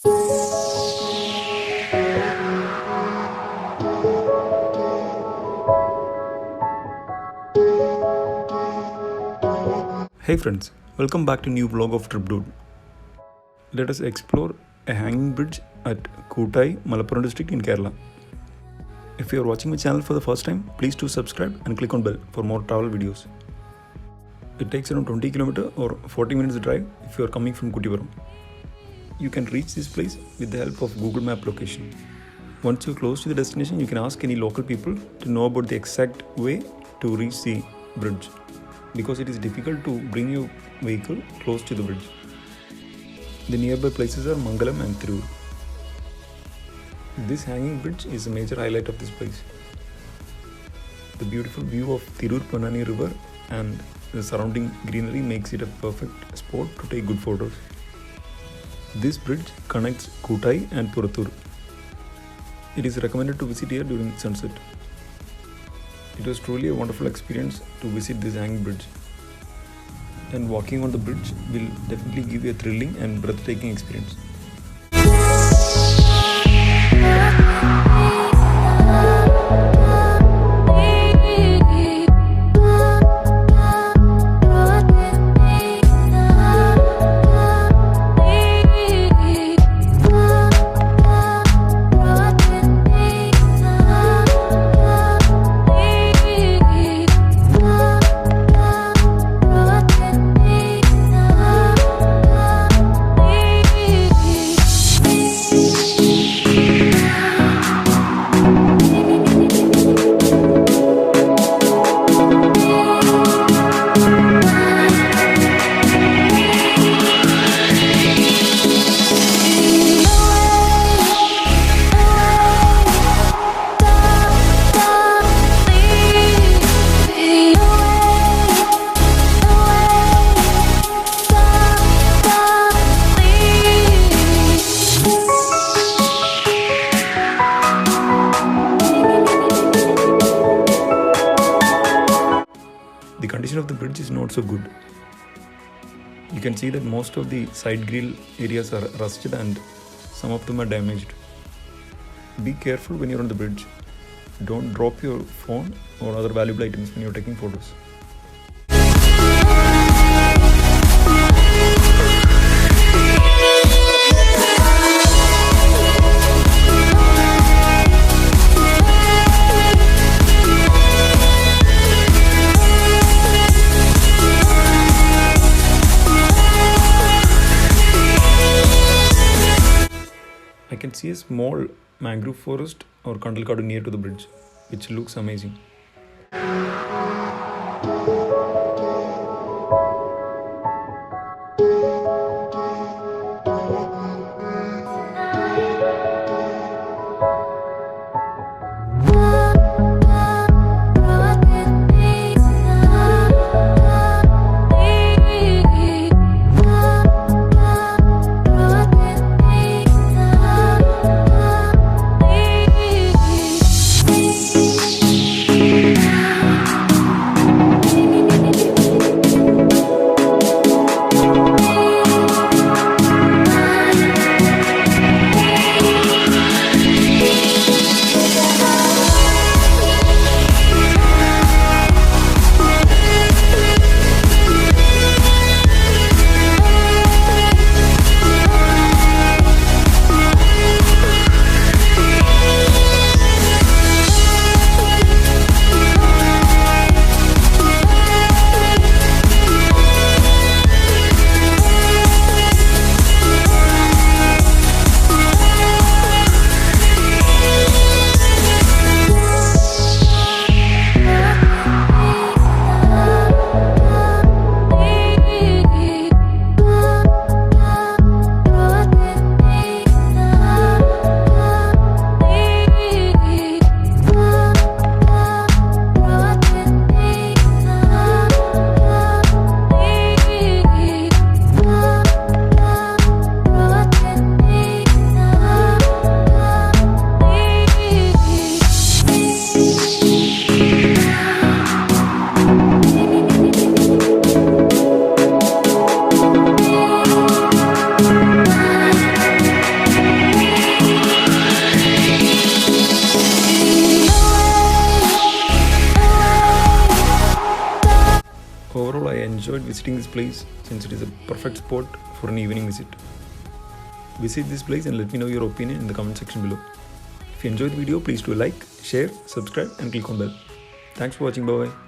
Hey friends, welcome back to new vlog of TripAdvisor. Let us explore a hanging bridge at Koottayi, Malappuram district in Kerala. If you are watching my channel for the first time, please do subscribe and click on bell for more travel videos. It takes around 20 km or 40 minutes drive if you are coming from Koottayi. You can reach this place with the help of Google Map location. Once you are close to the destination, you can ask any local people to know about the exact way to reach the bridge, because it is difficult to bring your vehicle close to the bridge. The nearby places are Mangalam and Tirur. This hanging bridge is a major highlight of this place. The beautiful view of Tirur River and the surrounding greenery makes it a perfect spot to take good photos. This bridge connects Koottayi and Purathur. It is recommended to visit here during sunset. It was truly a wonderful experience to visit this hanging bridge. And walking on the bridge will definitely give you a thrilling and breathtaking experience. The condition of the bridge is not so good. You can see that most of the side grille areas are rusted and some of them are damaged. Be careful when you're on the bridge. Don't drop your phone or other valuable items when you're taking photos. I can see a small mangrove forest or kandalkadu near to the bridge, which looks amazing. enjoyed visiting this place since it is a perfect spot for an evening visit. Visit this place and let me know your opinion in the comment section below. If you enjoyed the video, please do like, share, subscribe and click on bell. Thanks for watching. Bye bye.